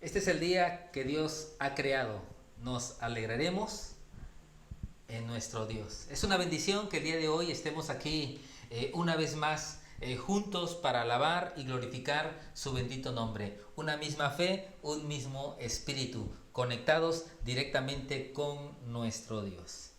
Este es el día que Dios ha creado. Nos alegraremos en nuestro Dios. Es una bendición que el día de hoy estemos aquí una vez más juntos para alabar y glorificar su bendito nombre. Una misma fe, un mismo espíritu, conectados directamente con nuestro Dios.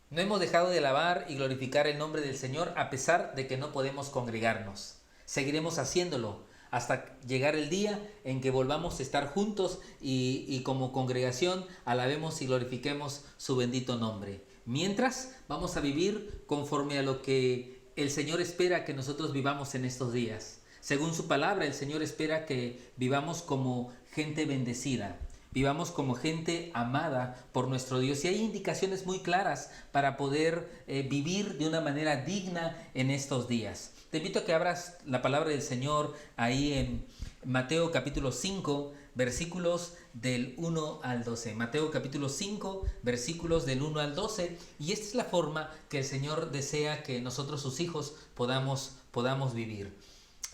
No hemos dejado de alabar y glorificar el nombre del Señor a pesar de que no podemos congregarnos. Seguiremos haciéndolo hasta llegar el día en que volvamos a estar juntos y como congregación alabemos y glorifiquemos su bendito nombre. Mientras, vamos a vivir conforme a lo que el Señor espera que nosotros vivamos en estos días. Según su palabra, el Señor espera que vivamos como gente bendecida, vivamos como gente amada por nuestro Dios. Y hay indicaciones muy claras para poder vivir de una manera digna en estos días. Te invito a que abras la palabra del Señor ahí en Mateo capítulo 5, versículos del 1 al 12. Mateo capítulo 5, versículos del 1 al 12. Y esta es la forma que el Señor desea que nosotros, sus hijos, podamos vivir.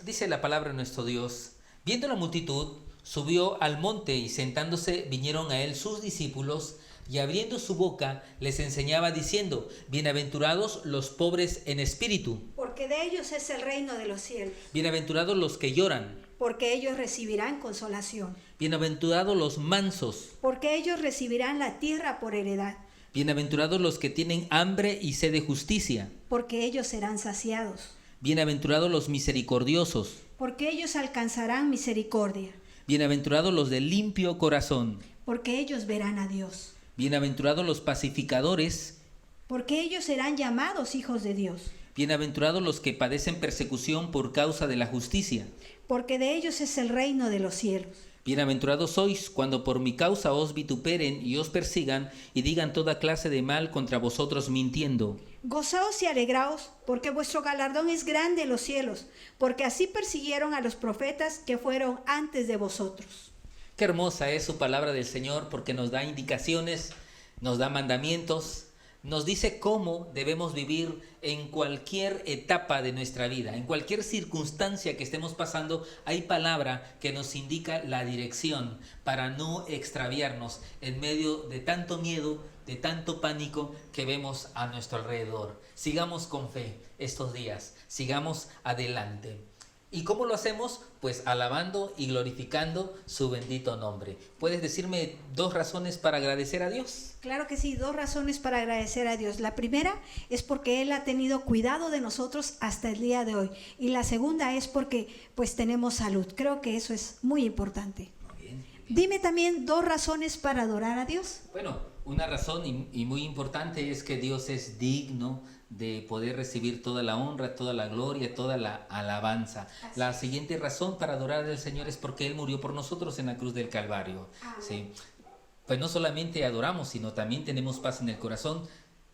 Dice la palabra de nuestro Dios: viendo la multitud, subió al monte y sentándose vinieron a él sus discípulos, y abriendo su boca les enseñaba diciendo: bienaventurados los pobres en espíritu, porque de ellos es el reino de los cielos. Bienaventurados los que lloran, Porque ellos recibirán consolación. bienaventurados los mansos, Porque ellos recibirán la tierra por heredad. bienaventurados los que tienen hambre y sed de justicia, Porque ellos serán saciados. bienaventurados los misericordiosos, Porque ellos alcanzarán misericordia. bienaventurados los de limpio corazón, Porque ellos verán a Dios. bienaventurados los pacificadores, Porque ellos serán llamados hijos de Dios. bienaventurados los que padecen persecución por causa de la justicia. Porque de ellos es el reino de los cielos. Bienaventurados sois cuando por mi causa os vituperen y os persigan y digan toda clase de mal contra vosotros mintiendo. Gozaos y alegraos, porque vuestro galardón es grande en los cielos, porque así persiguieron a los profetas que fueron antes de vosotros. Qué hermosa es su palabra del Señor, porque nos da indicaciones, nos da mandamientos, nos dice cómo debemos vivir en cualquier etapa de nuestra vida, en cualquier circunstancia que estemos pasando. Hay palabra que nos indica la dirección para no extraviarnos en medio de tanto miedo, de tanto pánico que vemos a nuestro alrededor. Sigamos con fe estos días, sigamos adelante. ¿Y cómo lo hacemos? Pues alabando y glorificando su bendito nombre. ¿Puedes decirme 2 razones para agradecer a Dios? Claro que sí, 2 razones para agradecer a Dios. La primera es porque Él ha tenido cuidado de nosotros hasta el día de hoy. Y la segunda es porque pues tenemos salud. Creo que eso es muy importante. Bien. Dime también 2 razones para adorar a Dios. Bueno, una razón y muy importante es que Dios es digno de poder recibir toda la honra, toda la gloria, toda la alabanza. La siguiente razón para adorar al Señor es porque Él murió por nosotros en la cruz del Calvario. ¿Sí? Pues no solamente adoramos, sino también tenemos paz en el corazón.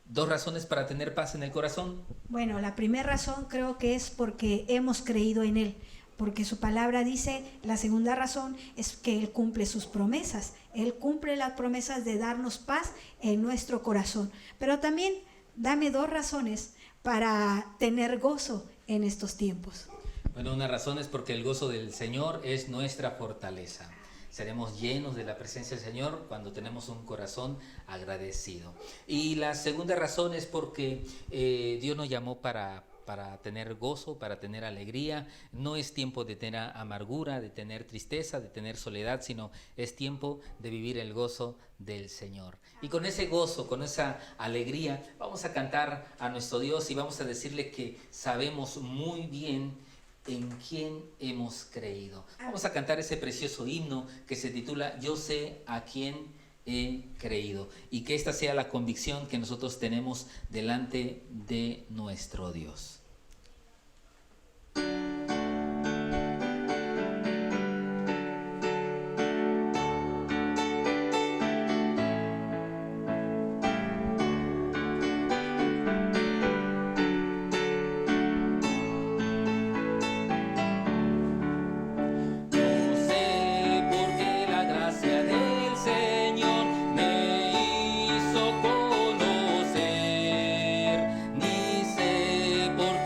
2 razones para tener paz en el corazón. Bueno, la primera razón creo que es porque hemos creído en Él. Porque su palabra dice, la segunda razón es que Él cumple sus promesas. Él cumple las promesas de darnos paz en nuestro corazón. Pero también dame 2 razones para tener gozo en estos tiempos. Bueno, una razón es porque el gozo del Señor es nuestra fortaleza. Seremos llenos de la presencia del Señor cuando tenemos un corazón agradecido. Y la segunda razón es porque Dios nos llamó para tener gozo, para tener alegría. No es tiempo de tener amargura, de tener tristeza, de tener soledad, sino es tiempo de vivir el gozo del Señor. Y con ese gozo, con esa alegría, vamos a cantar a nuestro Dios y vamos a decirle que sabemos muy bien en quién hemos creído. Vamos a cantar ese precioso himno que se titula Yo sé a quién he creído, y que esta sea la convicción que nosotros tenemos delante de nuestro Dios. Por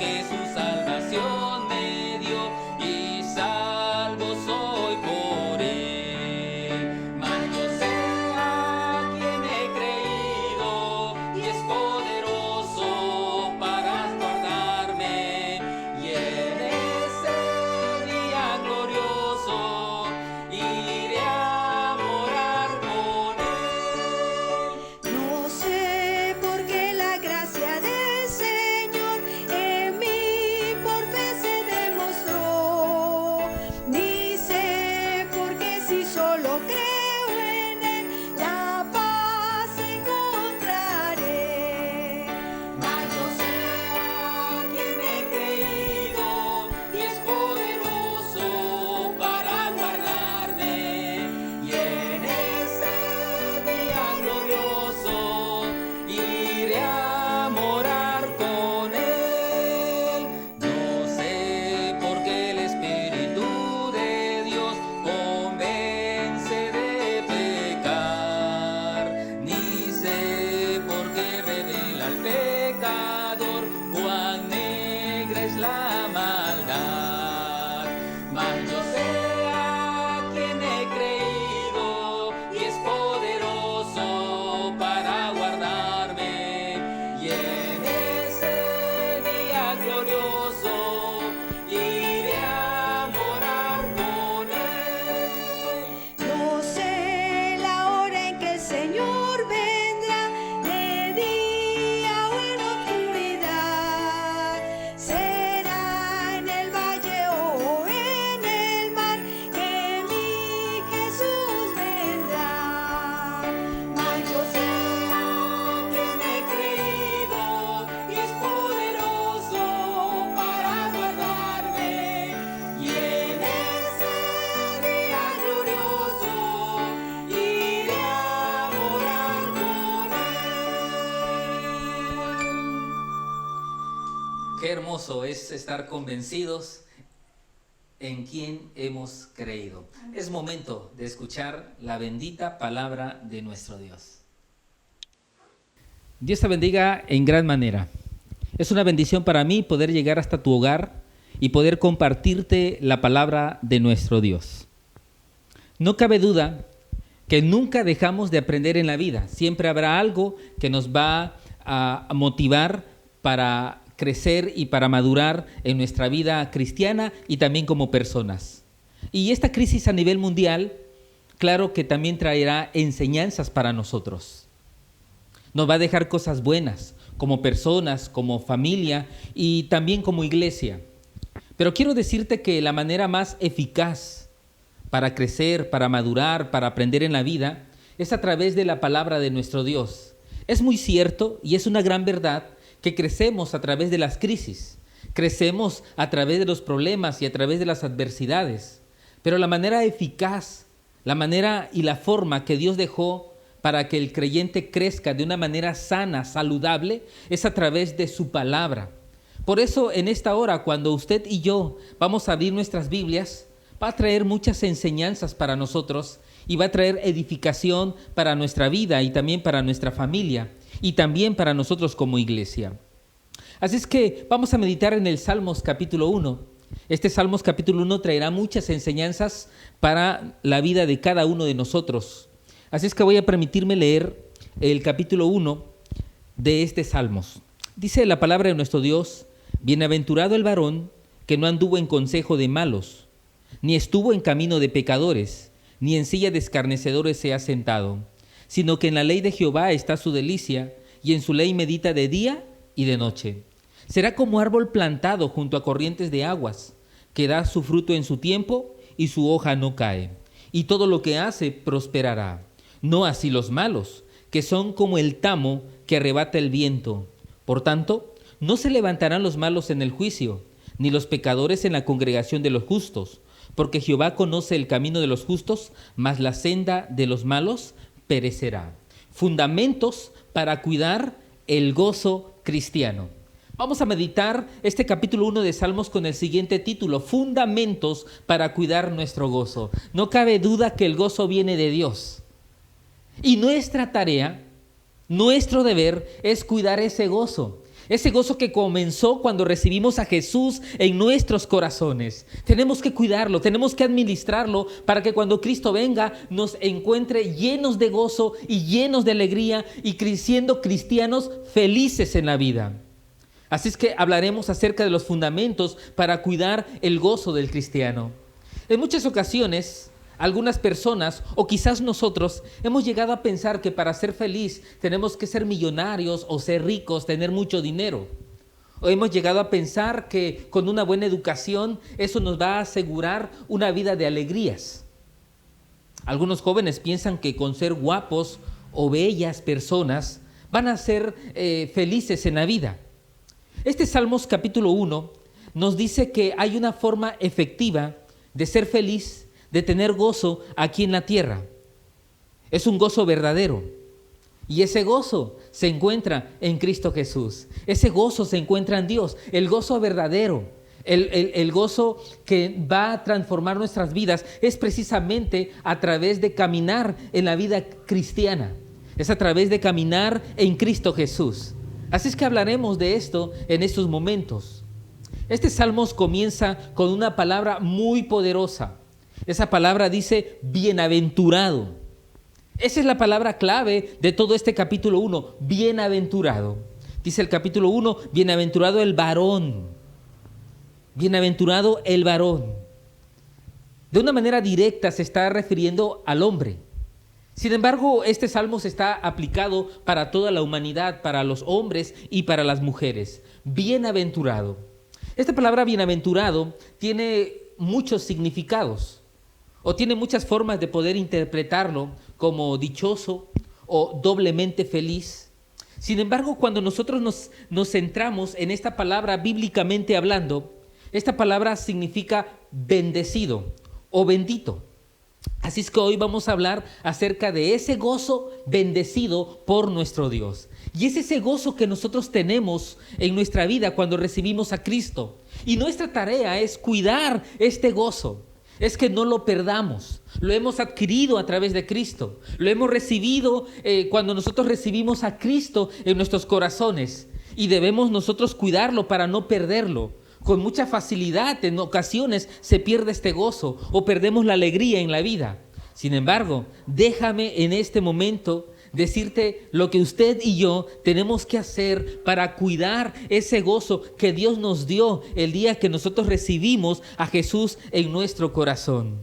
mas yo sé a quien he creído y es poderoso para guardarme, y en ese día glorioso iré a morar con él. No sé la hora en que el Señor vendrá, de día o en oscuridad. Será en el valle o en el mar, que mi Jesús vendrá. Mas yo sé a quien he creído Y es poderoso para guardarme, y en ese día glorioso iré a morar con él. Qué hermoso es estar convencidos en quién hemos creído. Es momento de escuchar la bendita palabra de nuestro Dios. Dios te bendiga en gran manera. Es una bendición para mí poder llegar hasta tu hogar y poder compartirte la palabra de nuestro Dios. No cabe duda que nunca dejamos de aprender en la vida. Siempre habrá algo que nos va a motivar para crecer y para madurar en nuestra vida cristiana y también como personas. Y esta crisis a nivel mundial, claro que también traerá enseñanzas para nosotros. Nos va a dejar cosas buenas como personas, como familia y también como iglesia. Pero quiero decirte que la manera más eficaz para crecer, para madurar, para aprender en la vida, es a través de la palabra de nuestro Dios. Es muy cierto y es una gran verdad que crecemos a través de las crisis, crecemos a través de los problemas y a través de las adversidades. Pero la manera eficaz, la manera y la forma que Dios dejó para que el creyente crezca de una manera sana, saludable, es a través de su palabra. Por eso en esta hora, cuando usted y yo vamos a abrir nuestras Biblias, va a traer muchas enseñanzas para nosotros y va a traer edificación para nuestra vida y también para nuestra familia y también para nosotros como iglesia. Así es que vamos a meditar en el Salmos capítulo 1. Este Salmos capítulo 1 traerá muchas enseñanzas para la vida de cada uno de nosotros. Así es que voy a permitirme leer el capítulo 1 de este Salmos. Dice la palabra de nuestro Dios: bienaventurado el varón que no anduvo en consejo de malos, ni estuvo en camino de pecadores, ni en silla de escarnecedores se ha sentado, sino que en la ley de Jehová está su delicia, y en su ley medita de día y de noche. Será como árbol plantado junto a corrientes de aguas, que da su fruto en su tiempo, y su hoja no cae, y todo lo que hace prosperará. No así los malos, que son como el tamo que arrebata el viento. Por tanto, no se levantarán los malos en el juicio, ni los pecadores en la congregación de los justos, porque Jehová conoce el camino de los justos, mas la senda de los malos perecerá. Fundamentos para cuidar el gozo cristiano. Vamos a meditar este capítulo 1 de Salmos con el siguiente título: fundamentos para cuidar nuestro gozo. No cabe duda que el gozo viene de Dios. Y nuestra tarea, nuestro deber es cuidar ese gozo. Ese gozo que comenzó cuando recibimos a Jesús en nuestros corazones. Tenemos que cuidarlo, tenemos que administrarlo para que cuando Cristo venga nos encuentre llenos de gozo y llenos de alegría y siendo cristianos felices en la vida. Así es que hablaremos acerca de los fundamentos para cuidar el gozo del cristiano. En muchas ocasiones, algunas personas, o quizás nosotros, hemos llegado a pensar que para ser feliz tenemos que ser millonarios o ser ricos, tener mucho dinero. O hemos llegado a pensar que con una buena educación eso nos va a asegurar una vida de alegrías. Algunos jóvenes piensan que con ser guapos o bellas personas van a ser felices en la vida. Este Salmos capítulo 1 nos dice que hay una forma efectiva de ser feliz, de tener gozo aquí en la tierra. Es un gozo verdadero. Y ese gozo se encuentra en Cristo Jesús. Ese gozo se encuentra en Dios. El gozo verdadero, el gozo que va a transformar nuestras vidas es precisamente a través de caminar en la vida cristiana. Es a través de caminar en Cristo Jesús. Así es que hablaremos de esto en estos momentos. Este Salmos comienza con una palabra muy poderosa. Esa palabra dice bienaventurado. Esa es la palabra clave de todo este capítulo 1, bienaventurado. Dice el capítulo 1, bienaventurado el varón. Bienaventurado el varón. De una manera directa se está refiriendo al hombre. Sin embargo, este salmo está aplicado para toda la humanidad, para los hombres y para las mujeres. Bienaventurado. Esta palabra bienaventurado tiene muchos significados o tiene muchas formas de poder interpretarlo como dichoso o doblemente feliz. Sin embargo, cuando nosotros nos centramos en esta palabra bíblicamente hablando, esta palabra significa bendecido o bendito. Así es que hoy vamos a hablar acerca de ese gozo bendecido por nuestro Dios. Y es ese gozo que nosotros tenemos en nuestra vida cuando recibimos a Cristo. Y nuestra tarea es cuidar este gozo. Es que no lo perdamos. Lo hemos adquirido a través de Cristo. Lo hemos recibido cuando nosotros recibimos a Cristo en nuestros corazones. Y debemos nosotros cuidarlo para no perderlo. Con mucha facilidad en ocasiones se pierde este gozo o perdemos la alegría en la vida. Sin embargo, déjame en este momento decirte lo que usted y yo tenemos que hacer para cuidar ese gozo que Dios nos dio el día que nosotros recibimos a Jesús en nuestro corazón.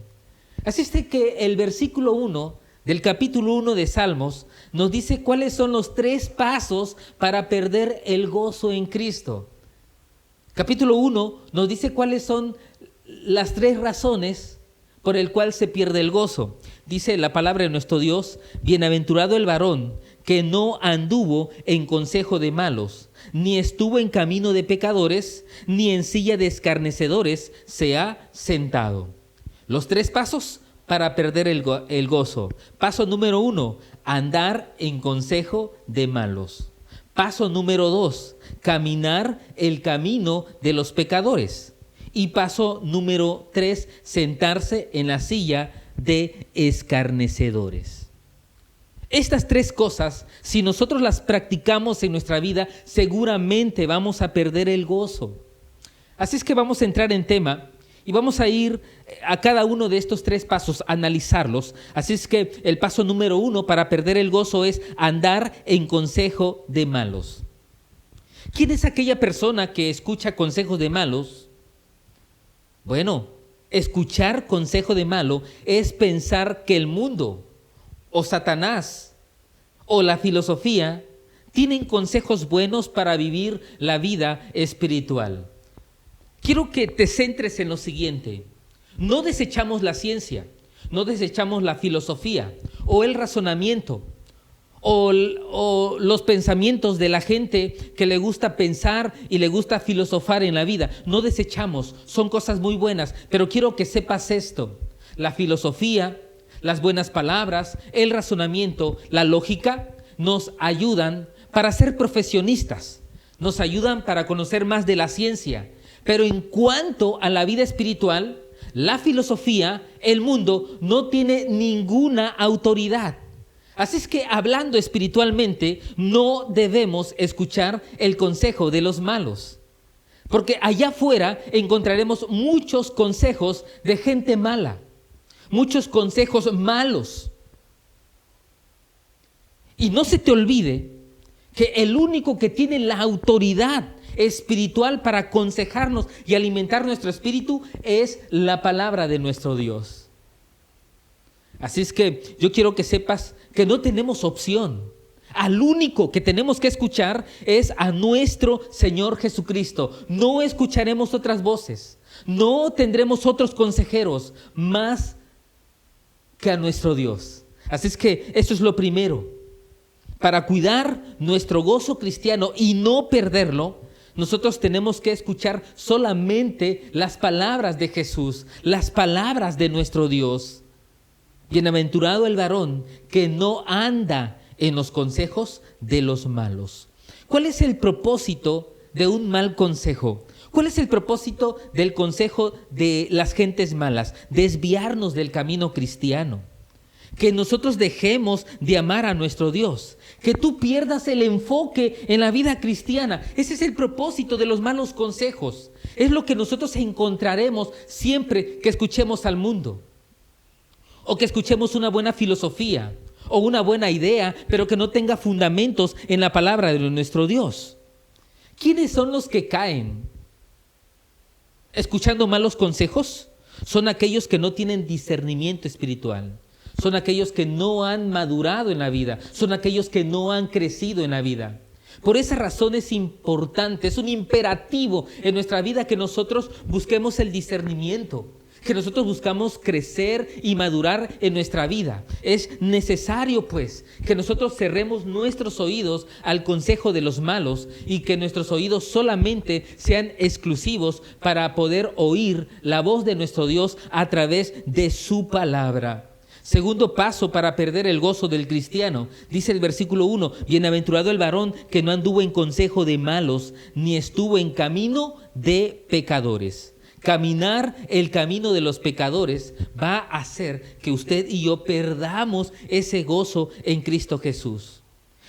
Así es que el versículo 1 del capítulo 1 de Salmos nos dice cuáles son los 3 pasos para perder el gozo en Cristo. Capítulo 1 nos dice cuáles son las 3 razones por el cual se pierde el gozo. Dice la palabra de nuestro Dios: bienaventurado el varón que no anduvo en consejo de malos, ni estuvo en camino de pecadores, ni en silla de escarnecedores se ha sentado. Los 3 pasos para perder el gozo. Paso número 1, andar en consejo de malos. Paso número 2, caminar el camino de los pecadores. Y paso número 3, sentarse en la silla de escarnecedores. Estas 3 cosas, si nosotros las practicamos en nuestra vida, seguramente vamos a perder el gozo. Así es que vamos a entrar en tema y vamos a ir a cada uno de estos 3 pasos, a analizarlos. Así es que el paso número 1 para perder el gozo es andar en consejo de malos. ¿Quién es aquella persona que escucha consejos de malos? Bueno, escuchar consejo de malo es pensar que el mundo o Satanás o la filosofía tienen consejos buenos para vivir la vida espiritual. Quiero que te centres en lo siguiente: no desechamos la ciencia, no desechamos la filosofía o el razonamiento o los pensamientos de la gente que le gusta pensar y le gusta filosofar en la vida. No desechamos, son cosas muy buenas, pero quiero que sepas esto: la filosofía, las buenas palabras, el razonamiento, la lógica nos ayudan para ser profesionistas, nos ayudan para conocer más de la ciencia. Pero en cuanto a la vida espiritual, la filosofía, el mundo, no tiene ninguna autoridad. Así es que hablando espiritualmente, no debemos escuchar el consejo de los malos. Porque allá afuera encontraremos muchos consejos de gente mala, muchos consejos malos. Y no se te olvide que el único que tiene la autoridad espiritual para aconsejarnos y alimentar nuestro espíritu es la palabra de nuestro Dios. Así es que yo quiero que sepas que no tenemos opción. Al único que tenemos que escuchar es a nuestro Señor Jesucristo. No escucharemos otras voces, no tendremos otros consejeros más que a nuestro Dios. Así es que eso es lo primero. Para cuidar nuestro gozo cristiano y no perderlo, nosotros tenemos que escuchar solamente las palabras de Jesús, las palabras de nuestro Dios. Bienaventurado el varón que no anda en los consejos de los malos. ¿Cuál es el propósito de un mal consejo? ¿Cuál es el propósito del consejo de las gentes malas? Desviarnos del camino cristiano. que nosotros dejemos de amar a nuestro Dios, que tú pierdas el enfoque en la vida cristiana. Ese es el propósito de los malos consejos. Es lo que nosotros encontraremos siempre que escuchemos al mundo, o que escuchemos una buena filosofía o una buena idea, pero que no tenga fundamentos en la palabra de nuestro Dios. ¿Quiénes son los que caen escuchando malos consejos? Son aquellos que no tienen discernimiento espiritual. Son aquellos que no han madurado en la vida. Son aquellos que no han crecido en la vida. Por esa razón es importante, es un imperativo en nuestra vida que nosotros busquemos el discernimiento, que nosotros buscamos crecer y madurar en nuestra vida. Es necesario, pues, que nosotros cerremos nuestros oídos al consejo de los malos y que nuestros oídos solamente sean exclusivos para poder oír la voz de nuestro Dios a través de su palabra. Segundo paso para perder el gozo del cristiano, dice el versículo 1, bienaventurado el varón que no anduvo en consejo de malos, ni estuvo en camino de pecadores. Caminar el camino de los pecadores va a hacer que usted y yo perdamos ese gozo en Cristo Jesús.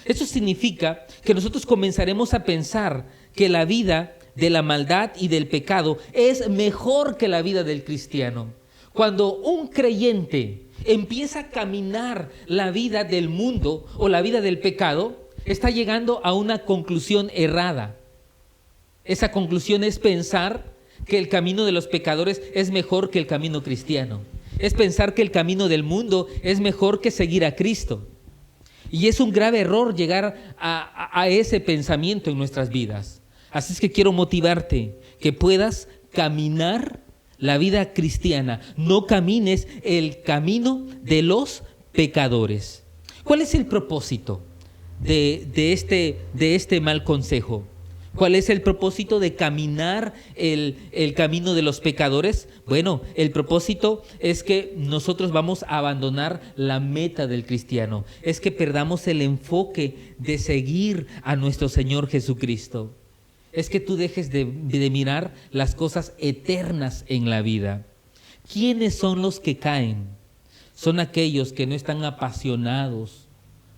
Eso significa que nosotros comenzaremos a pensar que la vida de la maldad y del pecado es mejor que la vida del cristiano. Cuando un creyente empieza a caminar la vida del mundo o la vida del pecado, está llegando a una conclusión errada. Esa conclusión es pensar que el camino de los pecadores es mejor que el camino cristiano. Es pensar que el camino del mundo es mejor que seguir a Cristo. Y es un grave error llegar a ese pensamiento en nuestras vidas. Así es que quiero motivarte que puedas caminar la vida cristiana. No camines el camino de los pecadores. ¿Cuál es el propósito de este mal consejo? ¿Cuál es el propósito de caminar el camino de los pecadores? Bueno, el propósito es que nosotros vamos a abandonar la meta del cristiano. Es que perdamos el enfoque de seguir a nuestro Señor Jesucristo. Es que tú dejes de mirar las cosas eternas en la vida. ¿Quiénes son los que caen? Son aquellos que no están apasionados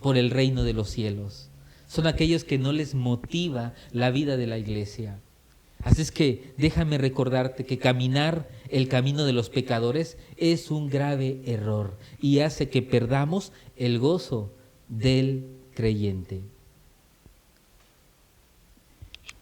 por el reino de los cielos. Son aquellos que no les motiva la vida de la iglesia. Así es que déjame recordarte que caminar el camino de los pecadores es un grave error y hace que perdamos el gozo del creyente.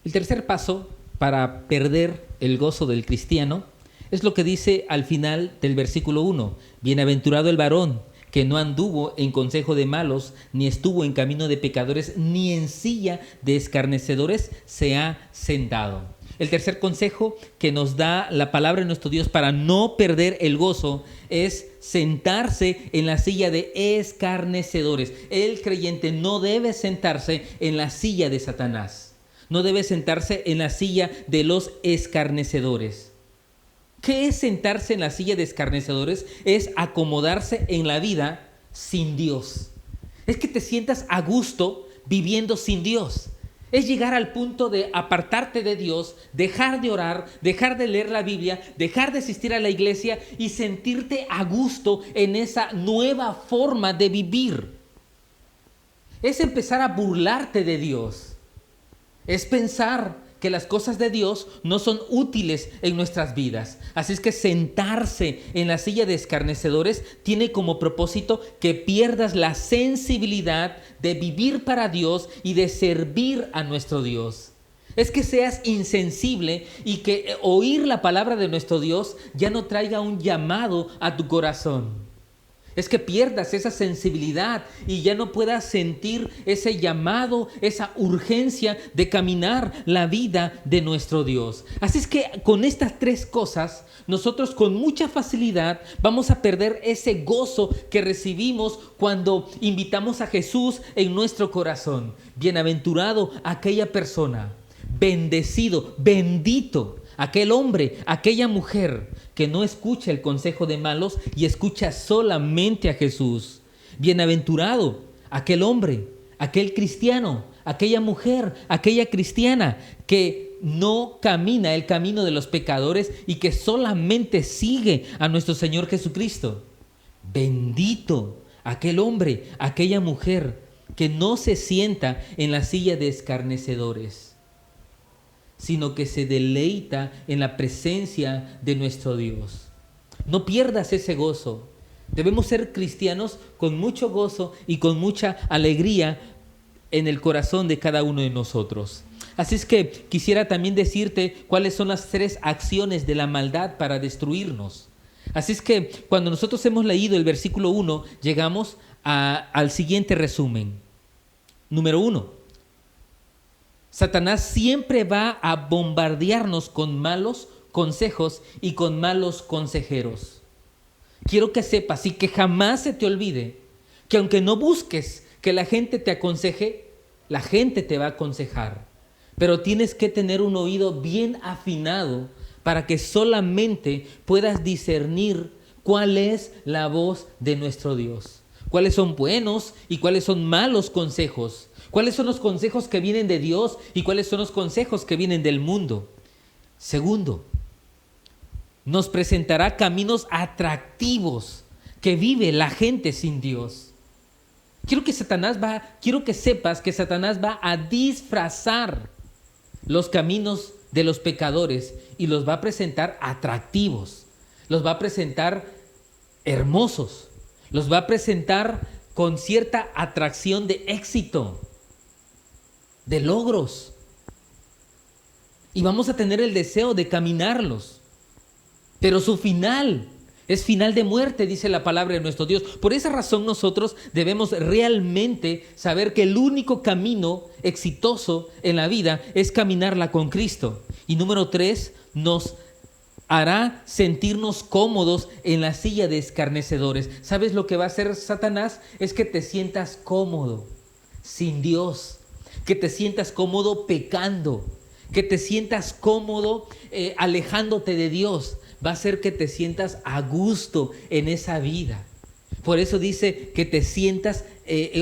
El tercer paso para perder el gozo del cristiano es lo que dice al final del versículo 1. Bienaventurado el varón que no anduvo en consejo de malos, ni estuvo en camino de pecadores, ni en silla de escarnecedores se ha sentado. El tercer consejo que nos da la palabra de nuestro Dios para no perder el gozo es sentarse en la silla de escarnecedores. El creyente no debe sentarse en la silla de Satanás. No debe sentarse en la silla de los escarnecedores. ¿Qué es sentarse en la silla de escarnecedores? Es acomodarse en la vida sin Dios. Es que te sientas a gusto viviendo sin Dios. Es llegar al punto de apartarte de Dios, dejar de orar, dejar de leer la Biblia, dejar de asistir a la iglesia y sentirte a gusto en esa nueva forma de vivir. Es empezar a burlarte de Dios. Es pensar que las cosas de Dios no son útiles en nuestras vidas. Así es que sentarse en la silla de escarnecedores tiene como propósito que pierdas la sensibilidad de vivir para Dios y de servir a nuestro Dios. Es que seas insensible y que oír la palabra de nuestro Dios ya no traiga un llamado a tu corazón. Es que pierdas esa sensibilidad y ya no puedas sentir ese llamado, esa urgencia de caminar la vida de nuestro Dios. Así es que con estas tres cosas, nosotros con mucha facilidad vamos a perder ese gozo que recibimos cuando invitamos a Jesús en nuestro corazón. Bienaventurado aquella persona, bendecido, bendito aquel hombre, aquella mujer que no escucha el consejo de malos y escucha solamente a Jesús. Bienaventurado aquel hombre, aquel cristiano, aquella mujer, aquella cristiana que no camina el camino de los pecadores y que solamente sigue a nuestro Señor Jesucristo. Bendito aquel hombre, aquella mujer que no se sienta en la silla de escarnecedores, sino que se deleita en la presencia de nuestro Dios. No pierdas ese gozo. Debemos ser cristianos con mucho gozo y con mucha alegría en el corazón de cada uno de nosotros. Así es que quisiera también decirte cuáles son las 3 acciones de la maldad para destruirnos. Así es que cuando nosotros hemos leído el versículo 1, llegamos al siguiente resumen. Número 1. Satanás siempre va a bombardearnos con malos consejos y con malos consejeros. Quiero que sepas y que jamás se te olvide que aunque no busques que la gente te aconseje, la gente te va a aconsejar. Pero tienes que tener un oído bien afinado para que solamente puedas discernir cuál es la voz de nuestro Dios. Cuáles son buenos y cuáles son malos consejos. Cuáles son los consejos que vienen de Dios y cuáles son los consejos que vienen del mundo. Segundo, nos presentará caminos atractivos que vive la gente sin Dios. Quiero que sepas que Satanás va a disfrazar los caminos de los pecadores y los va a presentar atractivos, los va a presentar hermosos, los va a presentar con cierta atracción de éxito, de logros. Y vamos a tener el deseo de caminarlos. Pero su final es final de muerte, dice la palabra de nuestro Dios. Por esa razón nosotros debemos realmente saber que el único camino exitoso en la vida es caminarla con Cristo. Y número 3, nos hará sentirnos cómodos en la silla de escarnecedores. ¿Sabes lo que va a hacer Satanás? Es que te sientas cómodo sin Dios, que te sientas cómodo pecando, que te sientas cómodo alejándote de Dios. Va a hacer que te sientas a gusto en esa vida. Por eso dice que te sientas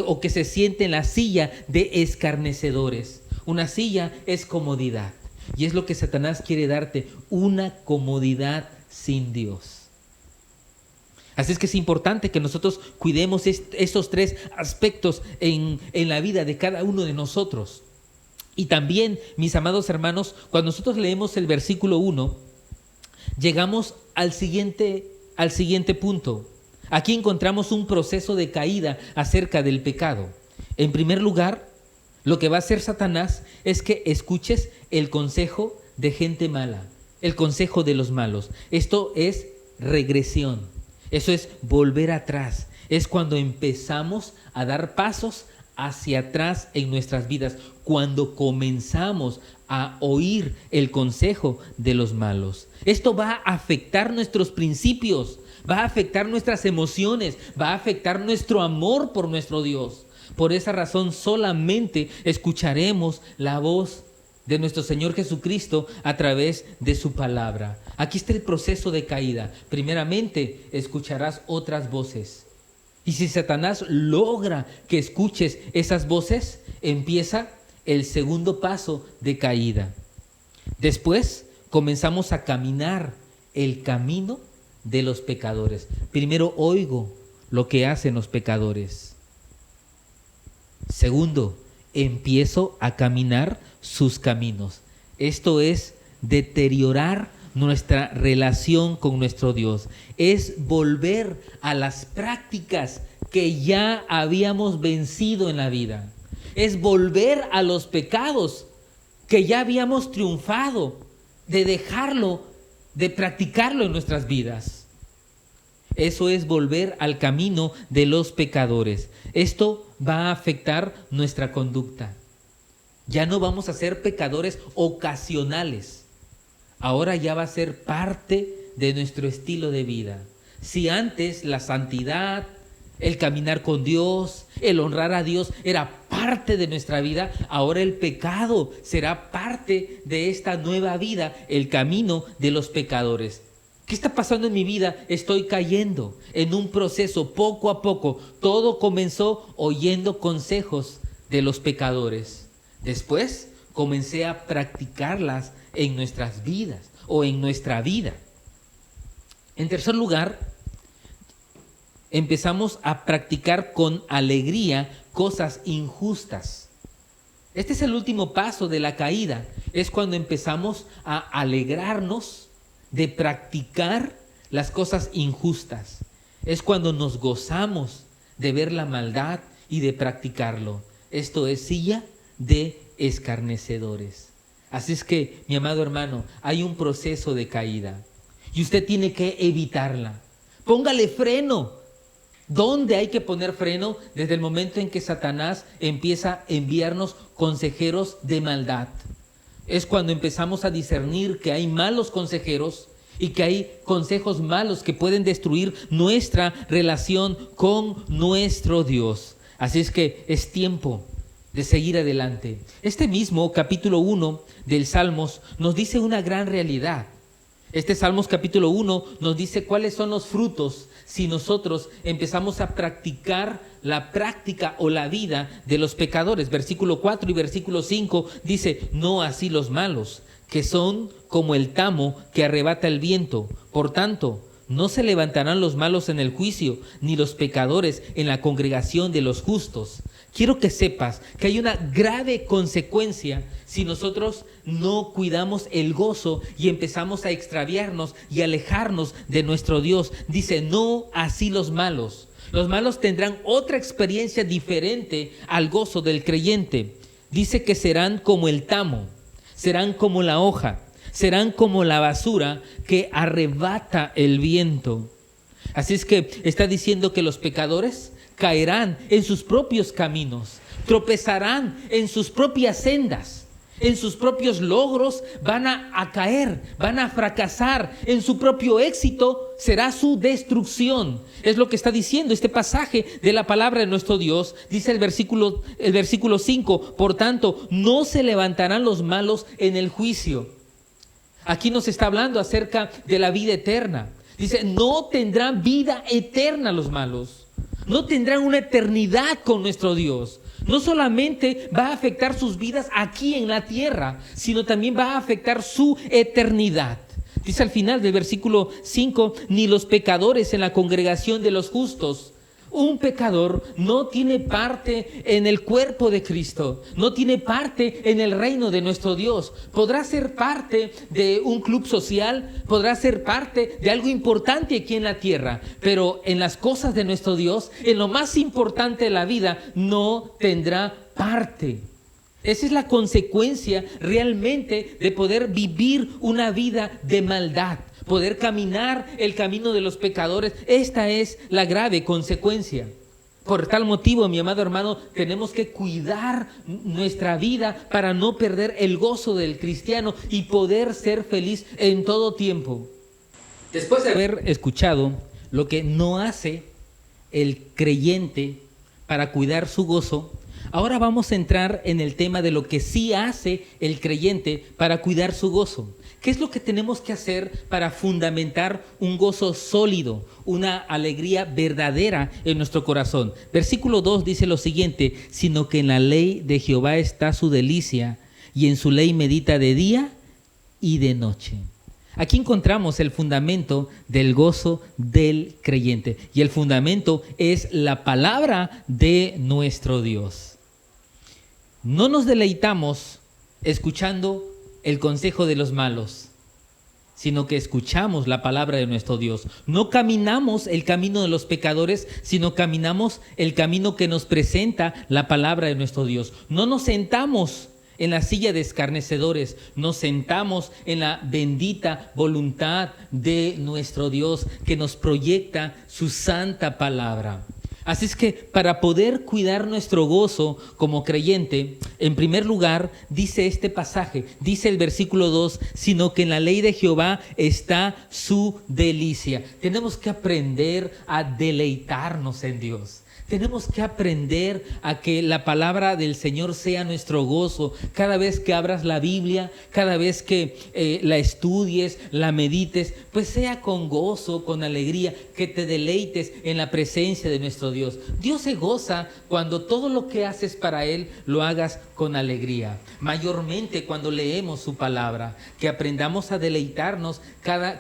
o que se siente en la silla de escarnecedores. Una silla es comodidad. Y es lo que Satanás quiere darte, una comodidad sin Dios. Así es que es importante que nosotros cuidemos estos 3 aspectos en la vida de cada uno de nosotros. Y también, mis amados hermanos, cuando nosotros leemos el versículo 1, llegamos al siguiente punto. Aquí encontramos un proceso de caída acerca del pecado. En primer lugar, lo que va a hacer Satanás es que escuches el consejo de gente mala, el consejo de los malos. Esto es regresión, eso es volver atrás. Es cuando empezamos a dar pasos hacia atrás en nuestras vidas, cuando comenzamos a oír el consejo de los malos. Esto va a afectar nuestros principios, va a afectar nuestras emociones, va a afectar nuestro amor por nuestro Dios. Por esa razón solamente escucharemos la voz de nuestro Señor Jesucristo a través de su palabra. Aquí está el proceso de caída. Primeramente, escucharás otras voces. Y si Satanás logra que escuches esas voces, empieza el segundo paso de caída. Después comenzamos a caminar el camino de los pecadores. Primero oigo lo que hacen los pecadores. Segundo, empiezo a caminar sus caminos. Esto es deteriorar nuestra relación con nuestro Dios. Es volver a las prácticas que ya habíamos vencido en la vida. Es volver a los pecados que ya habíamos triunfado, de dejarlo, de practicarlo en nuestras vidas. Eso es volver al camino de los pecadores. Esto va a afectar nuestra conducta. Ya no vamos a ser pecadores ocasionales. Ahora ya va a ser parte de nuestro estilo de vida. Si antes la santidad, el caminar con Dios, el honrar a Dios era parte de nuestra vida, ahora el pecado será parte de esta nueva vida, el camino de los pecadores. ¿Qué está pasando en mi vida? Estoy cayendo en un proceso poco a poco. Todo comenzó oyendo consejos de los pecadores. Después comencé a practicarlas en nuestras vidas o en nuestra vida. En tercer lugar, empezamos a practicar con alegría cosas injustas. Este es el último paso de la caída. Es cuando empezamos a alegrarnos de practicar las cosas injustas. Es cuando nos gozamos de ver la maldad y de practicarlo. Esto es silla de escarnecedores. Así es que, mi amado hermano, hay un proceso de caída y usted tiene que evitarla. Póngale freno. ¿Dónde hay que poner freno? Desde el momento en que Satanás empieza a enviarnos consejeros de maldad. Es cuando empezamos a discernir que hay malos consejeros y que hay consejos malos que pueden destruir nuestra relación con nuestro Dios. Así es que es tiempo de seguir adelante. Este mismo capítulo 1 del Salmos nos dice una gran realidad. Este Salmos capítulo 1 nos dice cuáles son los frutos si nosotros empezamos a practicar la práctica o la vida de los pecadores. Versículo 4 y versículo 5 dice: no así los malos, que son como el tamo que arrebata el viento. Por tanto, no se levantarán los malos en el juicio, ni los pecadores en la congregación de los justos. Quiero que sepas que hay una grave consecuencia si nosotros no cuidamos el gozo y empezamos a extraviarnos y alejarnos de nuestro Dios. Dice: no así los malos. Los malos tendrán otra experiencia diferente al gozo del creyente. Dice que serán como el tamo, serán como la hoja, serán como la basura que arrebata el viento. Así es que está diciendo que los pecadores caerán en sus propios caminos, tropezarán en sus propias sendas, en sus propios logros van a caer, van a fracasar, en su propio éxito será su destrucción. Es lo que está diciendo este pasaje de la palabra de nuestro Dios. Dice el versículo 5, por tanto, no se levantarán los malos en el juicio. Aquí nos está hablando acerca de la vida eterna. Dice: no tendrán vida eterna los malos. No tendrán una eternidad con nuestro Dios. No solamente va a afectar sus vidas aquí en la tierra, sino también va a afectar su eternidad. Dice al final del versículo 5, ni los pecadores en la congregación de los justos. Un pecador no tiene parte en el cuerpo de Cristo, no tiene parte en el reino de nuestro Dios. Podrá ser parte de un club social, podrá ser parte de algo importante aquí en la tierra, pero en las cosas de nuestro Dios, en lo más importante de la vida, no tendrá parte. Esa es la consecuencia realmente de poder vivir una vida de maldad, poder caminar el camino de los pecadores. Esta es la grave consecuencia. Por tal motivo, mi amado hermano, tenemos que cuidar nuestra vida para no perder el gozo del cristiano y poder ser feliz en todo tiempo. Después de haber escuchado lo que no hace el creyente para cuidar su gozo, ahora vamos a entrar en el tema de lo que sí hace el creyente para cuidar su gozo. ¿Qué es lo que tenemos que hacer para fundamentar un gozo sólido, una alegría verdadera en nuestro corazón? Versículo 2 dice lo siguiente: sino que en la ley de Jehová está su delicia, y en su ley medita de día y de noche. Aquí encontramos el fundamento del gozo del creyente, y el fundamento es la palabra de nuestro Dios. No nos deleitamos escuchando el consejo de los malos, sino que escuchamos la palabra de nuestro Dios. No caminamos el camino de los pecadores, sino caminamos el camino que nos presenta la palabra de nuestro Dios. No nos sentamos en la silla de escarnecedores, nos sentamos en la bendita voluntad de nuestro Dios que nos proyecta su santa palabra. Así es que para poder cuidar nuestro gozo como creyente, en primer lugar dice este pasaje, dice el versículo 2, sino que en la ley de Jehová está su delicia. Tenemos que aprender a deleitarnos en Dios. Tenemos que aprender a que la palabra del Señor sea nuestro gozo. Cada vez que abras la Biblia, cada vez que la estudies, la medites, pues sea con gozo, con alegría, que te deleites en la presencia de nuestro Dios. Dios se goza cuando todo lo que haces para Él lo hagas con alegría. Mayormente cuando leemos su palabra, que aprendamos a deleitarnos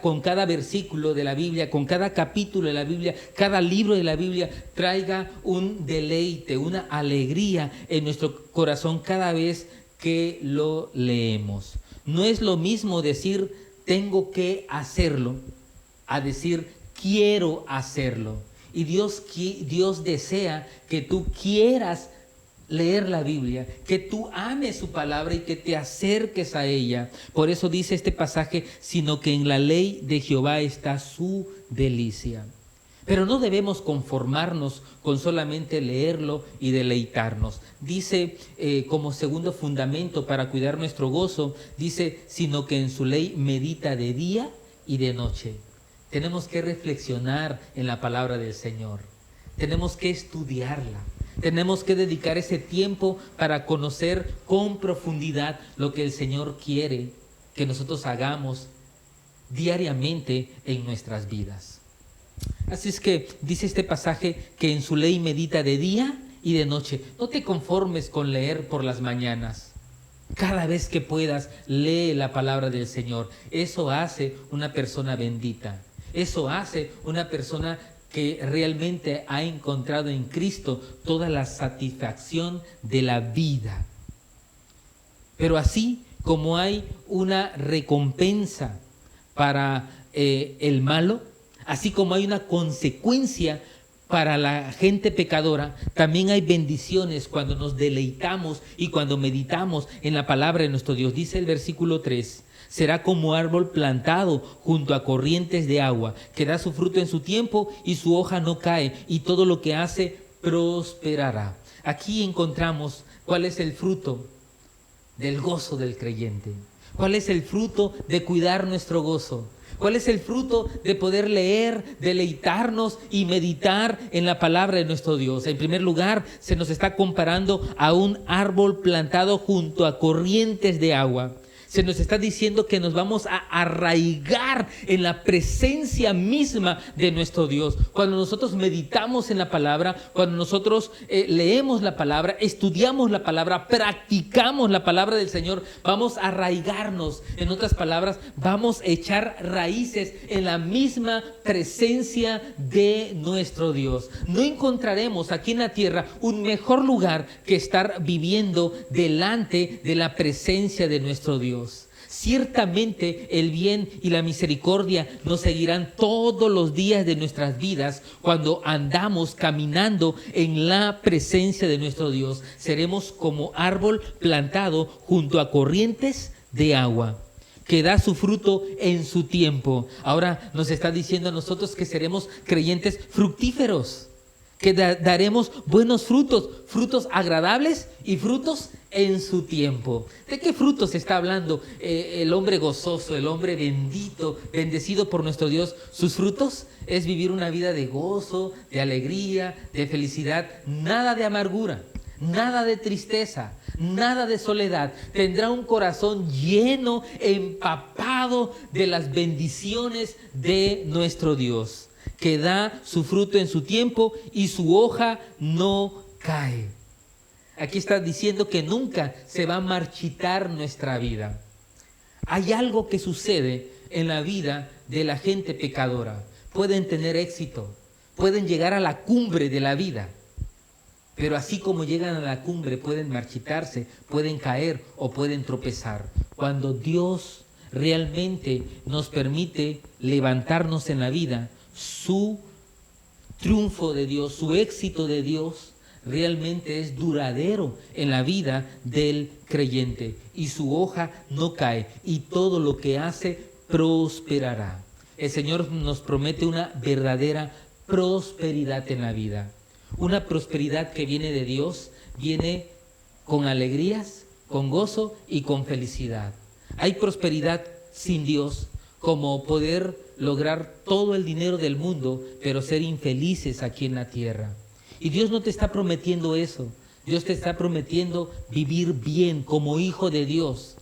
con cada versículo de la Biblia, con cada capítulo de la Biblia, cada libro de la Biblia, traiga un deleite, una alegría en nuestro corazón cada vez que lo leemos. No es lo mismo decir tengo que hacerlo a decir quiero hacerlo. Y Dios desea que tú quieras leer la Biblia, que tú ames su palabra y que te acerques a ella. Por eso dice este pasaje, sino que en la ley de Jehová está su delicia. Pero no debemos conformarnos con solamente leerlo y deleitarnos. Dice como segundo fundamento para cuidar nuestro gozo, dice, sino que en su ley medita de día y de noche. Tenemos que reflexionar en la palabra del Señor. Tenemos que estudiarla. Tenemos que dedicar ese tiempo para conocer con profundidad lo que el Señor quiere que nosotros hagamos diariamente en nuestras vidas. Así es que dice este pasaje que en su ley medita de día y de noche. No te conformes con leer por las mañanas. Cada vez que puedas, lee la palabra del Señor. Eso hace una persona bendita. Eso hace una persona que realmente ha encontrado en Cristo toda la satisfacción de la vida. Pero así como hay una recompensa para el malo, así como hay una consecuencia para la gente pecadora, también hay bendiciones cuando nos deleitamos y cuando meditamos en la palabra de nuestro Dios. Dice el versículo 3, será como árbol plantado junto a corrientes de agua, que da su fruto en su tiempo y su hoja no cae, y todo lo que hace prosperará. Aquí encontramos cuál es el fruto del gozo del creyente. ¿Cuál es el fruto de cuidar nuestro gozo? ¿Cuál es el fruto de poder leer, deleitarnos y meditar en la palabra de nuestro Dios? En primer lugar, se nos está comparando a un árbol plantado junto a corrientes de agua. Se nos está diciendo que nos vamos a arraigar en la presencia misma de nuestro Dios. Cuando nosotros meditamos en la palabra, cuando nosotros leemos la palabra, estudiamos la palabra, practicamos la palabra del Señor, vamos a arraigarnos. En otras palabras, vamos a echar raíces en la misma presencia de nuestro Dios. No encontraremos aquí en la tierra un mejor lugar que estar viviendo delante de la presencia de nuestro Dios. Ciertamente el bien y la misericordia nos seguirán todos los días de nuestras vidas cuando andamos caminando en la presencia de nuestro Dios. Seremos como árbol plantado junto a corrientes de agua, que da su fruto en su tiempo. Ahora nos está diciendo a nosotros que seremos creyentes fructíferos, que daremos buenos frutos, frutos agradables y frutos en su tiempo. ¿De qué frutos está hablando el hombre gozoso, el hombre bendito, bendecido por nuestro Dios? Sus frutos es vivir una vida de gozo, de alegría, de felicidad, nada de amargura, nada de tristeza, nada de soledad. Tendrá un corazón lleno, empapado de las bendiciones de nuestro Dios, que da su fruto en su tiempo y su hoja no cae. Aquí está diciendo que nunca se va a marchitar nuestra vida. Hay algo que sucede en la vida de la gente pecadora. Pueden tener éxito, pueden llegar a la cumbre de la vida, pero así como llegan a la cumbre pueden marchitarse, pueden caer o pueden tropezar. Cuando Dios realmente nos permite levantarnos en la vida, su triunfo de Dios, su éxito de Dios, realmente es duradero en la vida del creyente, y su hoja no cae, y todo lo que hace prosperará. El Señor nos promete una verdadera prosperidad en la vida, una prosperidad que viene de Dios, viene con alegrías, con gozo y con felicidad. Hay prosperidad sin Dios, como poder lograr todo el dinero del mundo, pero ser infelices aquí en la tierra. Y Dios no te está prometiendo eso. Dios te está prometiendo vivir bien como hijo de Dios,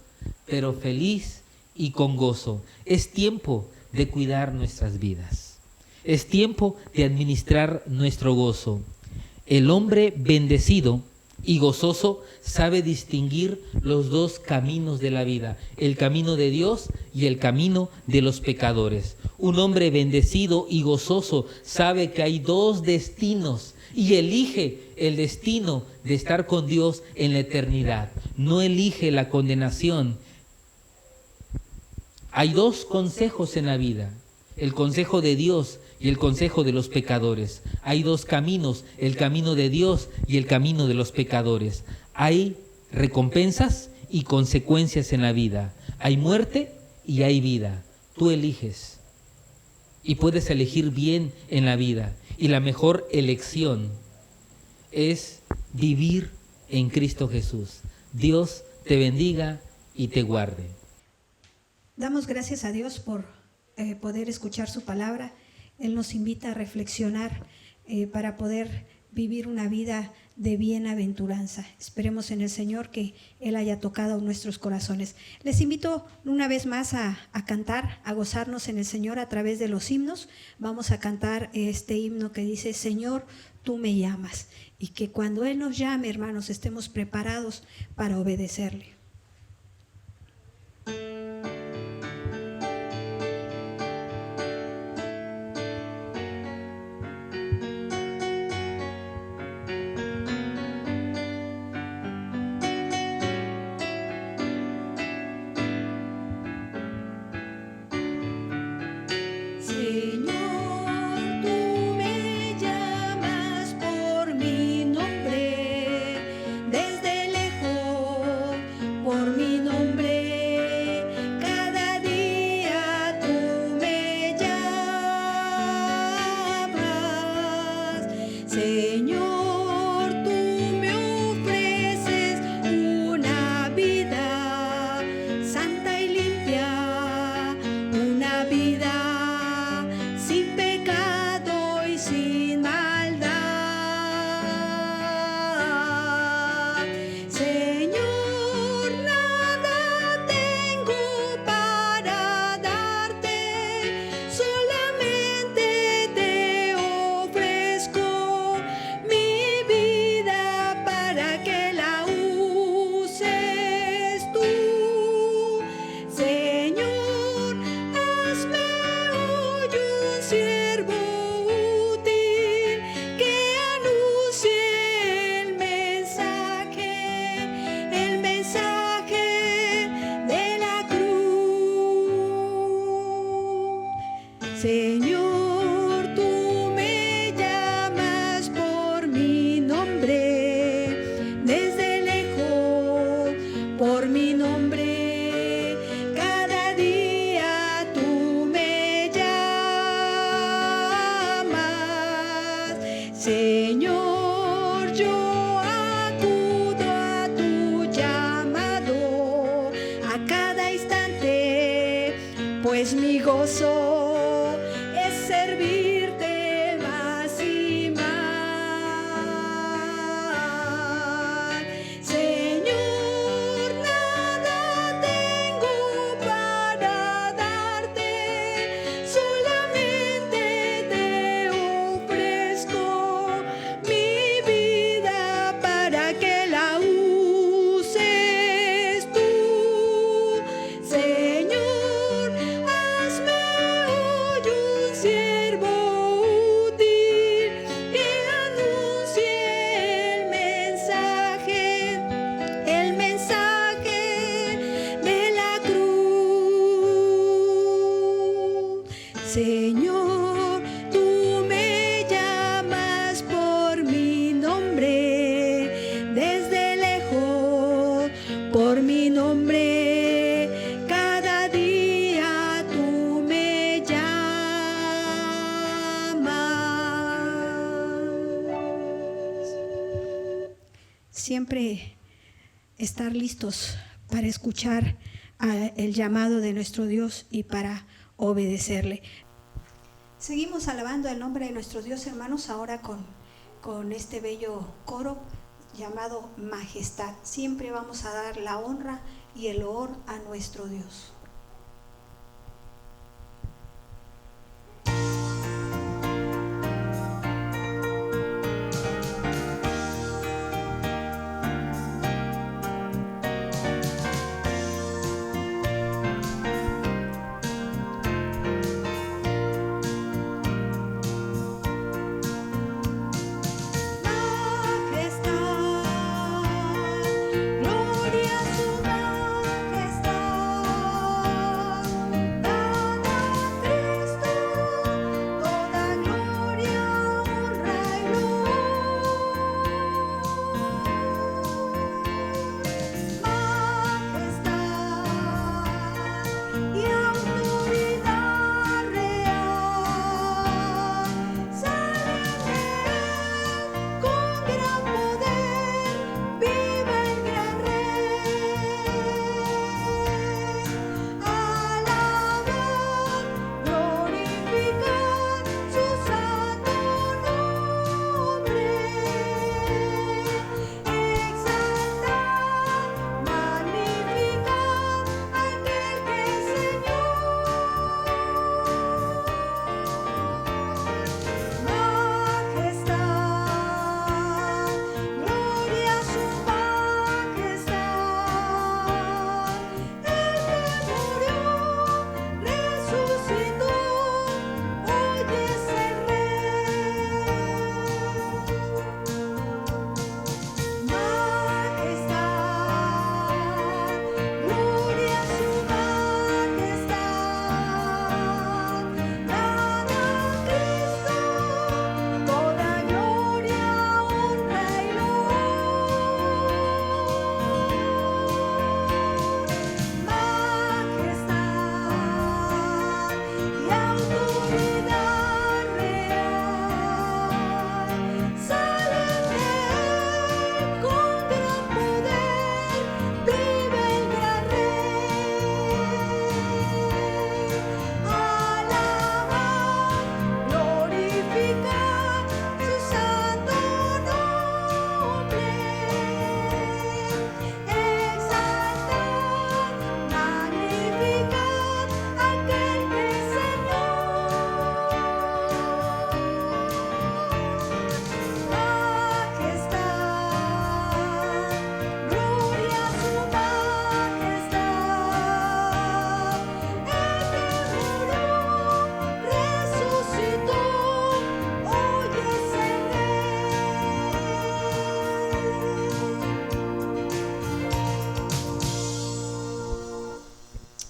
pero feliz y con gozo. Es tiempo de cuidar nuestras vidas. Es tiempo de administrar nuestro gozo. El hombre bendecido y gozoso sabe distinguir los dos caminos de la vida, el camino de Dios y el camino de los pecadores. Un hombre bendecido y gozoso sabe que hay dos destinos y elige el destino de estar con Dios en la eternidad. No elige la condenación. Hay dos consejos en la vida, el consejo de Dios y el consejo de los pecadores. Hay dos caminos, el camino de Dios y el camino de los pecadores. Hay recompensas y consecuencias en la vida. Hay muerte y hay vida. Tú eliges. Y puedes elegir bien en la vida. Y la mejor elección es vivir en Cristo Jesús. Dios te bendiga y te guarde. Damos gracias a Dios por poder escuchar su palabra. Él nos invita a reflexionar para poder vivir una vida de bienaventuranza. Esperemos en el Señor que Él haya tocado nuestros corazones. Les invito una vez más a cantar, a gozarnos en el Señor a través de los himnos. Vamos a cantar este himno que dice: Señor, tú me llamas. Y que cuando Él nos llame, hermanos, estemos preparados para obedecerle. Señor, tú me llamas por mi nombre, desde lejos, por mi nombre, cada día tú me llamas. Señor, yo acudo a tu llamado a cada instante, pues mi gozo servirte más y más. Señor, nada tengo para darte, solamente te ofrezco mi vida para que la uses tú. Señor, hazme hoy un siervo útil que anuncie el mensaje de la cruz. Señor, tú me llamas por mi nombre, desde lejos, por mi nombre, cada día tú me llamas. Siempre estar listos para escuchar el llamado de nuestro Dios y para obedecerle. Seguimos alabando el nombre de nuestro Dios, hermanos, ahora con con este bello coro llamado Majestad. Siempre vamos a dar la honra y el loor a nuestro Dios.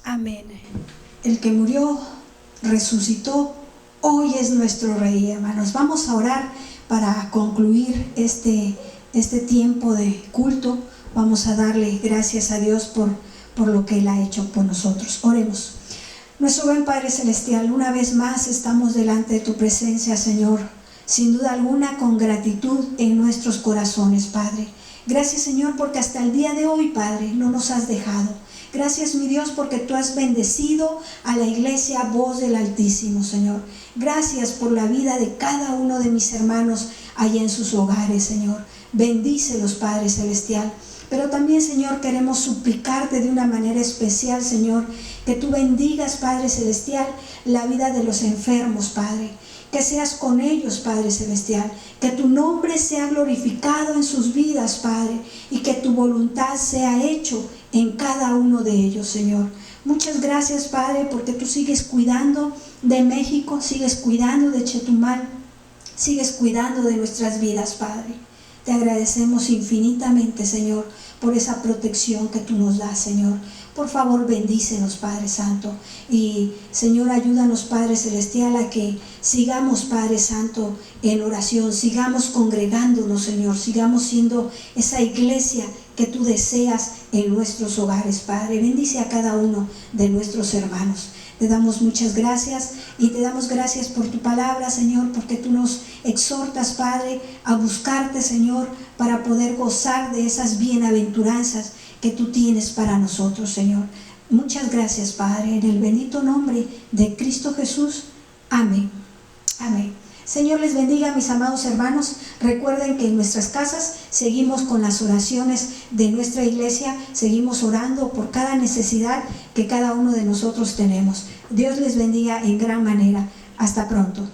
Amén. El que murió, resucitó, hoy es nuestro Rey, hermanos. Vamos a orar para concluir este tiempo de culto. Vamos a darle gracias a Dios por lo que Él ha hecho por nosotros. Oremos. Nuestro buen Padre Celestial, una vez más estamos delante de tu presencia, Señor, sin duda alguna con gratitud en nuestros corazones, Padre. Gracias, Señor, porque hasta el día de hoy, Padre, no nos has dejado. Gracias, mi Dios, porque tú has bendecido a la iglesia Voz del Altísimo, Señor. Gracias por la vida de cada uno de mis hermanos allá en sus hogares, Señor. Bendícelos, Padre Celestial. Pero también, Señor, queremos suplicarte de una manera especial, Señor, que tú bendigas, Padre Celestial, la vida de los enfermos, Padre. Que seas con ellos, Padre Celestial. Que tu nombre sea glorificado en sus vidas, Padre. Y que tu voluntad sea hecho en cada uno de ellos, Señor. Muchas gracias, Padre, porque tú sigues cuidando de México, sigues cuidando de Chetumal, sigues cuidando de nuestras vidas, Padre. Te agradecemos infinitamente, Señor, por esa protección que tú nos das, Señor. Por favor, bendícenos, Padre Santo. Y, Señor, ayúdanos, Padre Celestial, a que sigamos, Padre Santo, en oración, sigamos congregándonos, Señor, sigamos siendo esa iglesia que tú deseas en nuestros hogares, Padre. Bendice a cada uno de nuestros hermanos. Te damos muchas gracias y te damos gracias por tu palabra, Señor, porque tú nos exhortas, Padre, a buscarte, Señor, para poder gozar de esas bienaventuranzas que tú tienes para nosotros, Señor. Muchas gracias, Padre, en el bendito nombre de Cristo Jesús. Amén. Amén. Señor les bendiga, mis amados hermanos. Recuerden que en nuestras casas seguimos con las oraciones de nuestra iglesia, seguimos orando por cada necesidad que cada uno de nosotros tenemos. Dios les bendiga en gran manera. Hasta pronto.